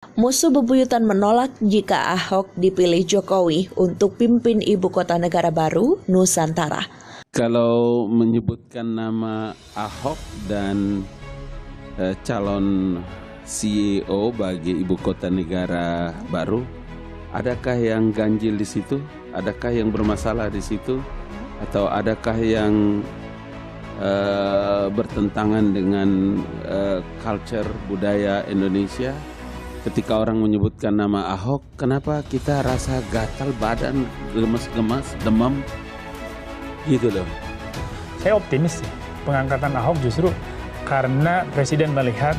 Musuh bebuyutan menolak jika Ahok dipilih Jokowi untuk pimpin ibu kota negara baru, Nusantara. Kalau menyebutkan nama Ahok dan calon CEO bagi ibu kota negara baru, adakah yang ganjil di situ? Adakah yang bermasalah di situ? Atau adakah yang bertentangan dengan culture budaya Indonesia? Ketika orang menyebutkan nama Ahok, kenapa kita rasa gatal badan, gemas-gemas, demam? Gitu loh. Saya optimis sih, pengangkatan Ahok justru karena Presiden melihat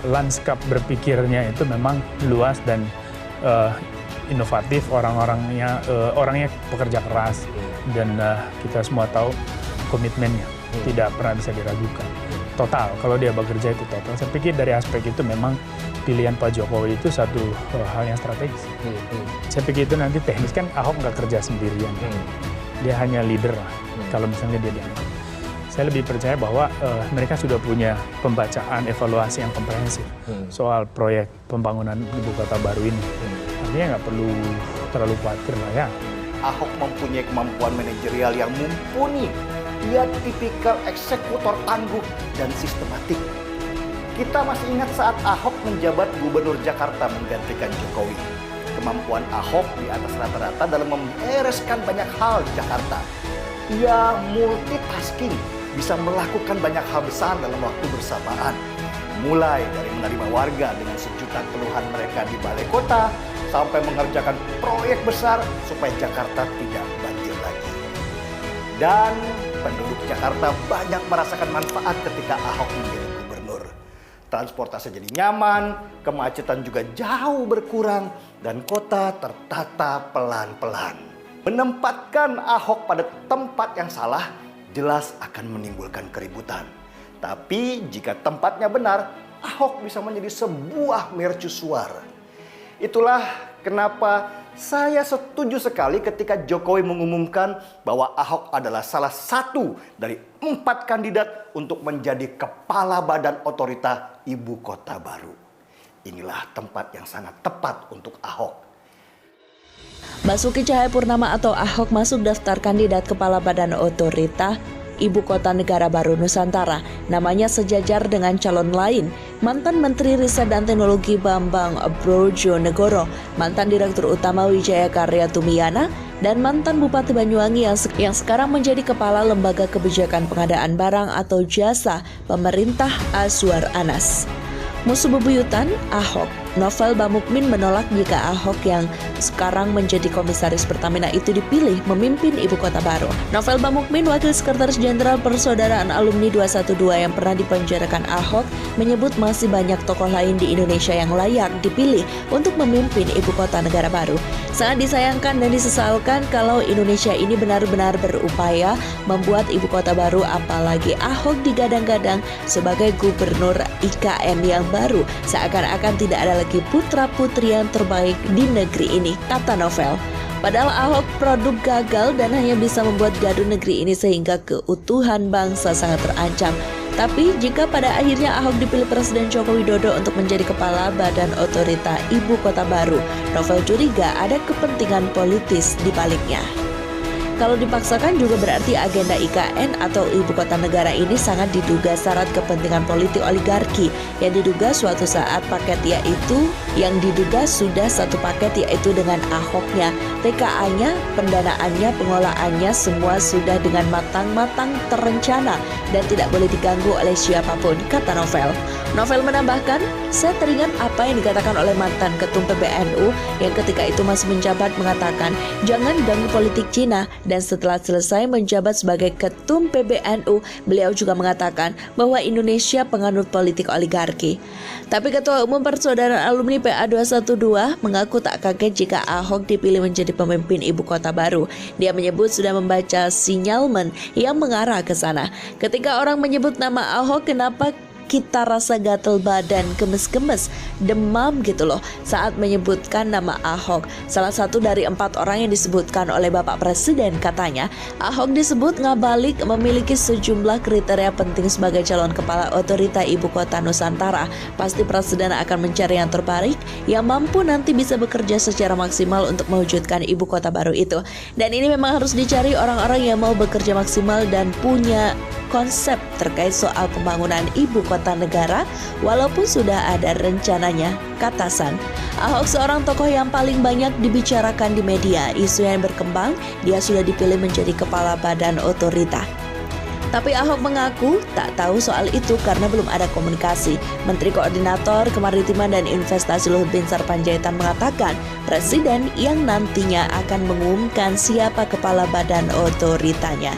lanskap berpikirnya itu memang luas dan inovatif, orangnya pekerja keras, dan kita semua tahu komitmennya tidak pernah bisa diragukan. Total, kalau dia bekerja itu total. Saya pikir dari aspek itu memang pilihan Pak Jokowi itu satu hal yang strategis. Saya pikir itu nanti teknis, kan Ahok nggak kerja sendirian. Dia hanya leader lah, kalau misalnya dia diangkat. Saya lebih percaya bahwa mereka sudah punya pembacaan evaluasi yang komprehensif soal proyek pembangunan ibu kota baru ini. Artinya nggak perlu terlalu khawatir lah ya. Ahok mempunyai kemampuan manajerial yang mumpuni. Dia tipikal eksekutor tangguh dan sistematik. Kita masih ingat saat Ahok menjabat Gubernur Jakarta menggantikan Jokowi. Kemampuan Ahok di atas rata-rata dalam membereskan banyak hal di Jakarta. Ia multitasking, bisa melakukan banyak hal besar dalam waktu bersamaan. Mulai dari menerima warga dengan sejuta keluhan mereka di balai kota, sampai mengerjakan proyek besar supaya Jakarta tidak banjir lagi. Dan penduduk Jakarta banyak merasakan manfaat ketika Ahok menjadi gubernur. Transportasi jadi nyaman, kemacetan juga jauh berkurang, dan kota tertata pelan-pelan. Menempatkan Ahok pada tempat yang salah jelas akan menimbulkan keributan. Tapi jika tempatnya benar, Ahok bisa menjadi sebuah mercusuar. Itulah kenapa saya setuju sekali ketika Jokowi mengumumkan bahwa Ahok adalah salah satu dari 4 kandidat untuk menjadi kepala badan otorita ibu kota baru. Inilah tempat yang sangat tepat untuk Ahok. Basuki Cahayapurnama atau Ahok masuk daftar kandidat kepala badan otorita Ibu Kota Negara Baru Nusantara. Namanya sejajar dengan calon lain, mantan Menteri Riset dan Teknologi Bambang Brojonegoro, mantan Direktur Utama Wijaya Karya Tumiana, dan mantan Bupati Banyuwangi yang sekarang menjadi Kepala Lembaga Kebijakan Pengadaan Barang atau Jasa Pemerintah Azwar Anas. Musuh bebuyutan Ahok. Novel Bamukmin menolak jika Ahok yang sekarang menjadi komisaris Pertamina itu dipilih memimpin ibu kota baru. Novel Bamukmin, Wakil Sekretaris Jenderal Persaudaraan Alumni 212 yang pernah dipenjarakan Ahok, menyebut masih banyak tokoh lain di Indonesia yang layak dipilih untuk memimpin ibu kota negara baru. Sangat disayangkan dan disesalkan kalau Indonesia ini benar-benar berupaya membuat ibu kota baru, apalagi Ahok digadang-gadang sebagai gubernur IKN yang baru, seakan-akan tidak ada lagi putra-putri yang terbaik di negeri ini, kata Novel. Padahal Ahok produk gagal dan hanya bisa membuat gaduh negeri ini sehingga keutuhan bangsa sangat terancam. Tapi jika pada akhirnya Ahok dipilih Presiden Joko Widodo untuk menjadi kepala badan otorita ibu kota baru, Novel curiga ada kepentingan politis di baliknya. Kalau dipaksakan juga berarti agenda IKN atau ibu kota negara ini sangat diduga syarat kepentingan politik oligarki yang diduga suatu saat paket yaitu yang diduga sudah satu paket yaitu dengan Ahoknya, TKA-nya, pendanaannya, pengolahannya semua sudah dengan matang-matang terencana dan tidak boleh diganggu oleh siapapun, kata Novel. Novel menambahkan, saya teringat apa yang dikatakan oleh mantan ketum PBNU yang ketika itu masih menjabat mengatakan jangan ganggu politik Cina. Dan setelah selesai menjabat sebagai ketum PBNU, beliau juga mengatakan bahwa Indonesia penganut politik oligarki. Tapi Ketua Umum Persaudaraan Alumni PA 212 mengaku tak kaget jika Ahok dipilih menjadi pemimpin ibu kota baru. Dia menyebut sudah membaca sinyalmen yang mengarah ke sana. Ketika orang menyebut nama Ahok, kenapa kita rasa gatel badan, gemes-gemes, demam gitu loh saat menyebutkan nama Ahok. Salah satu dari 4 orang yang disebutkan oleh Bapak Presiden katanya, Ahok disebut ngabalik memiliki sejumlah kriteria penting sebagai calon kepala otorita ibu kota Nusantara. Pasti Presiden akan mencari yang terbaik yang mampu nanti bisa bekerja secara maksimal untuk mewujudkan ibu kota baru itu. Dan ini memang harus dicari orang-orang yang mau bekerja maksimal dan punya konsep terkait soal pembangunan ibu kota negara walaupun sudah ada rencananya, kata San. Ahok seorang tokoh yang paling banyak dibicarakan di media. Isu yang berkembang, dia sudah dipilih menjadi kepala badan otorita. Tapi Ahok mengaku tak tahu soal itu karena belum ada komunikasi. Menteri Koordinator Kemaritiman dan Investasi Luhut Binsar Panjaitan mengatakan Presiden yang nantinya akan mengumumkan siapa kepala badan otoritanya.